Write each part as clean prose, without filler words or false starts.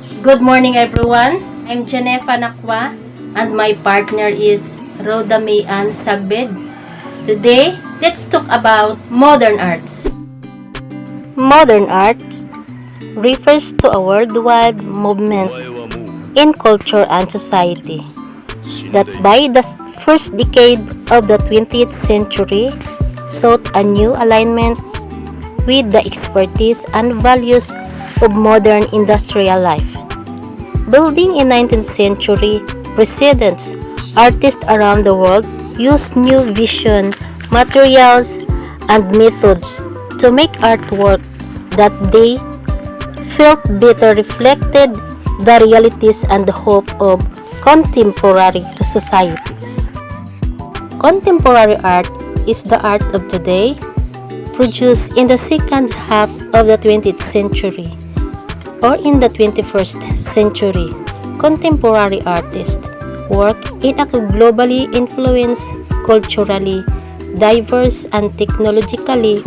Good morning, everyone. I'm Genefa Nakwa, and my partner is Rhoda Mayan Sagbed. Today, let's talk about modern arts. Modern arts refers to a worldwide movement in culture and society that by the first decade of the 20th century sought a new alignment with the expertise and values of modern industrial life. Building in 19th century precedents, artists around the world used new vision, materials, and methods to make artwork that they felt better reflected the realities and the hope of contemporary societies. Contemporary art is the art of today, produced in the second half of the 20th century or in the 21st century. Contemporary artists work in a globally influenced, culturally diverse, and technologically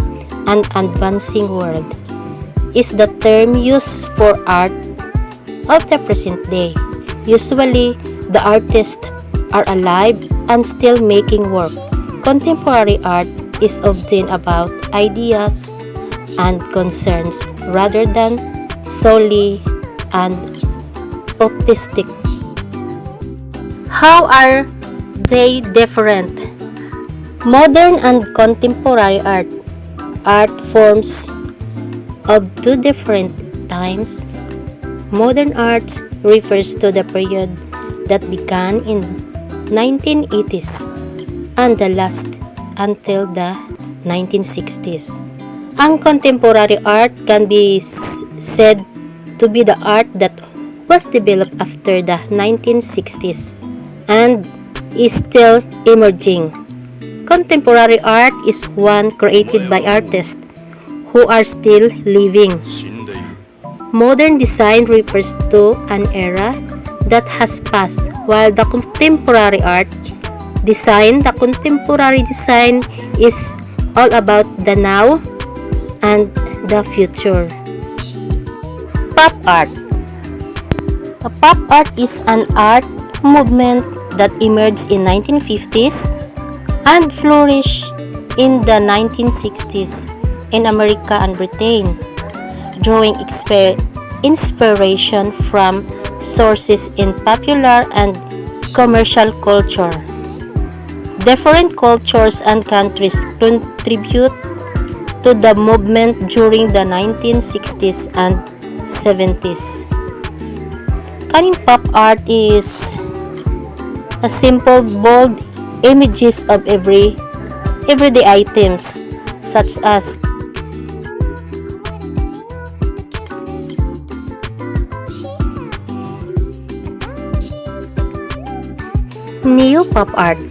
and advancing world. Is the term used for art of the present day. Usually, the artists are alive and still making work. Contemporary art is often about ideas and concerns rather than solely and artistic. How are they different? Modern and contemporary art forms of two different times. Modern art refers to the period that began in 1980s and the last until the 1960s. Ang contemporary art can be said to be the art that was developed after the 1960s and is still emerging. Contemporary art is one created by artists who are still living. Modern design refers to an era that has passed, while the contemporary design is all about the now and the future. Pop art. A pop art is an art movement that emerged in 1950s and flourished in the 1960s in America and Britain, drawing inspiration from sources in popular and commercial culture. Different cultures and countries contribute to the movement during the 1960s and 70s. Cunning pop art is a simple, bold images of everyday items such as neo-pop art.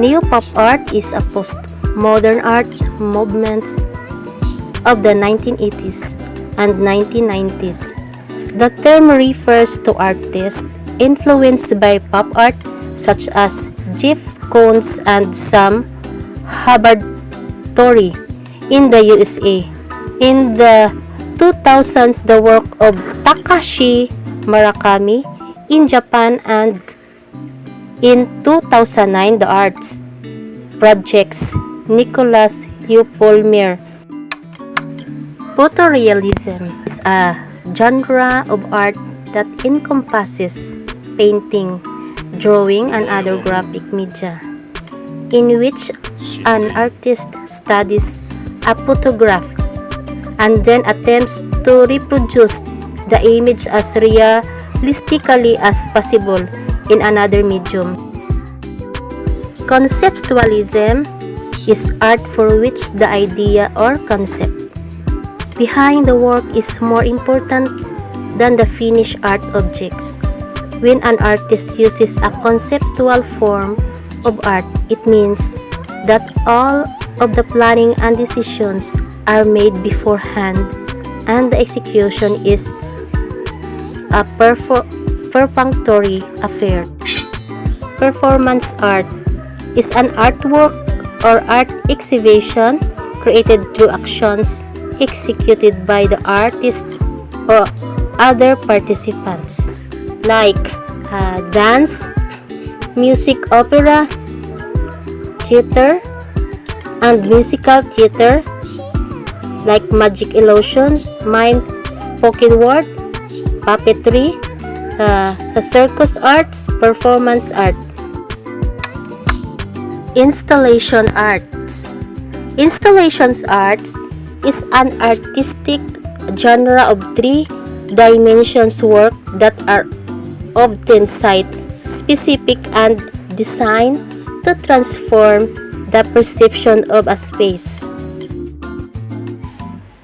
Neo-pop art is a post-modern art movement of the 1980s and 1990s. The term refers to artists influenced by pop art such as Jeff Koons and Sam Habertory in the USA. In the 2000s, the work of Takashi Murakami in Japan, and in 2009, the arts projects Nicholas Leopold. Photorealism is a genre of art that encompasses painting, drawing, and other graphic media, in which an artist studies a photograph and then attempts to reproduce the image as realistically as possible in another medium. Conceptualism is art for which the idea or concept behind the work is more important than the finished art objects. When an artist uses a conceptual form of art, it means that all of the planning and decisions are made beforehand and the execution is a perfunctory affair. Performance art is an artwork or art exhibition created through actions executed by the artist or other participants like dance, music, opera, theater, and musical theater like magic illusions, mime, spoken word, puppetry, sa circus arts, performance art. Installation arts. Installations arts is an artistic genre of three dimensions work that are often site-specific and designed to transform the perception of a space.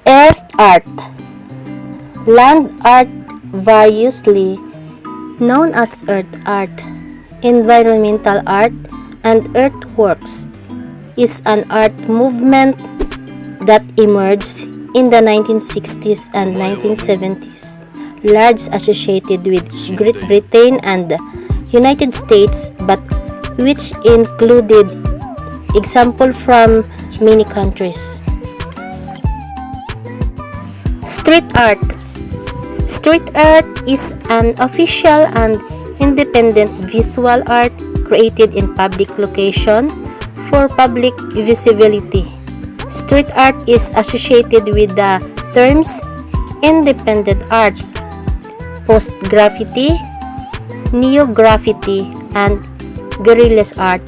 Earth art. Land art, variously known as earth art, environmental art, and earthworks, is an art movement that emerged in the 1960s and 1970s, largely associated with Great Britain and the United States, but which included examples from many countries. Street art. Street art is an official and independent visual art created in public location for public visibility. Street art is associated with the terms independent arts, post-graffiti, neo-graffiti, and guerrilla art.